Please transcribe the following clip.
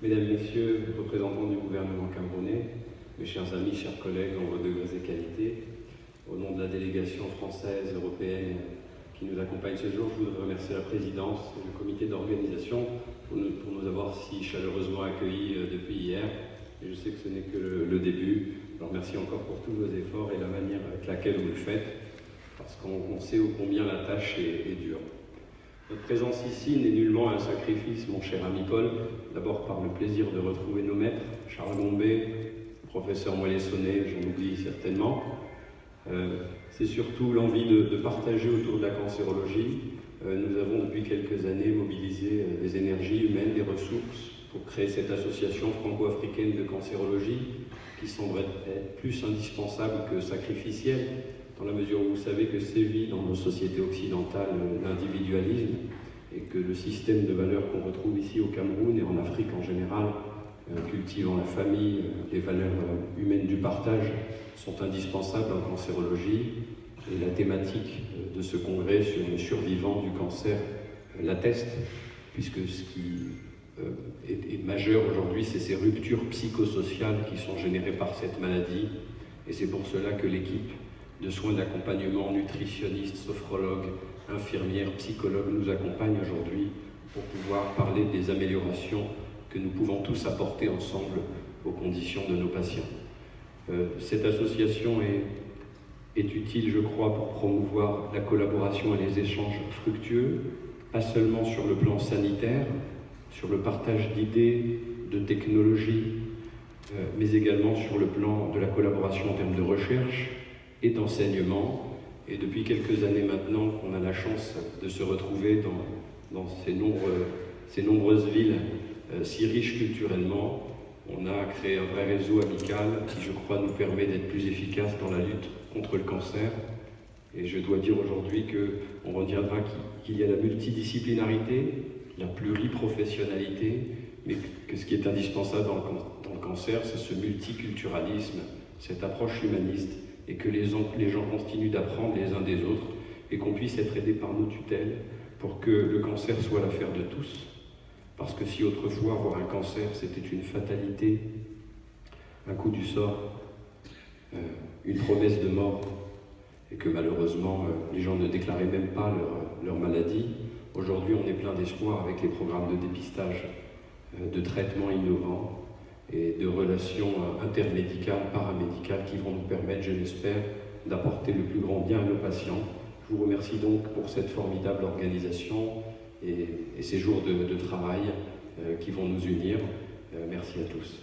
Mesdames, Messieurs, représentants du gouvernement camerounais, mes chers amis, chers collègues en vos degrés et qualités, au nom de la délégation française, européenne qui nous accompagne ce jour, je voudrais remercier la présidence et le comité d'organisation pour nous avoir si chaleureusement accueillis depuis hier. Et je sais que ce n'est que le début. Alors merci encore pour tous vos efforts et la manière avec laquelle vous le faites, parce qu'on sait ô combien la tâche est dure. Notre présence ici n'est nullement un sacrifice, mon cher ami Paul, d'abord par le plaisir de retrouver nos maîtres, Charles Gombet, professeur Moellé-Sonnet, j'en oublie certainement. C'est surtout l'envie de partager autour de la cancérologie. Nous avons depuis quelques années mobilisé des énergies humaines, des ressources pour créer cette association franco-africaine de cancérologie qui semble être plus indispensable que sacrificielle, dans la mesure où vous savez que sévit dans nos sociétés occidentales l'individualisme et que le système de valeurs qu'on retrouve ici au Cameroun et en Afrique en général, cultivant la famille, les valeurs humaines du partage, sont indispensables en cancérologie. Et la thématique de ce congrès sur les survivants du cancer l'atteste, puisque ce qui est majeur aujourd'hui, c'est ces ruptures psychosociales qui sont générées par cette maladie. Et c'est pour cela que l'équipe de soins d'accompagnement, nutritionnistes, sophrologues, infirmières, psychologues nous accompagne aujourd'hui pour pouvoir parler des améliorations que nous pouvons tous apporter ensemble aux conditions de nos patients. Cette association est utile, je crois, pour promouvoir la collaboration et les échanges fructueux, pas seulement sur le plan sanitaire, sur le partage d'idées, de technologies, mais également sur le plan de la collaboration en termes de recherche et d'enseignement. Et depuis quelques années maintenant qu'on a la chance de se retrouver dans ces nombreuses villes si riches culturellement, on a créé un vrai réseau amical qui, je crois, nous permet d'être plus efficaces dans la lutte contre le cancer. Et je dois dire aujourd'hui qu'on retiendra qu'il y a la multidisciplinarité, la pluriprofessionnalité, mais que ce qui est indispensable dans le cancer, c'est ce multiculturalisme, cette approche humaniste, et que les gens continuent d'apprendre les uns des autres, et qu'on puisse être aidés par nos tutelles pour que le cancer soit l'affaire de tous. Parce que si autrefois avoir un cancer c'était une fatalité, un coup du sort, une promesse de mort, et que malheureusement les gens ne déclaraient même pas leur maladie, aujourd'hui on est plein d'espoir avec les programmes de dépistage, de traitements innovants et de relations intermédicales, paramédicales qui vont nous permettre, je l'espère, d'apporter le plus grand bien à nos patients. Je vous remercie donc pour cette formidable organisation et ces jours de travail qui vont nous unir. Merci à tous.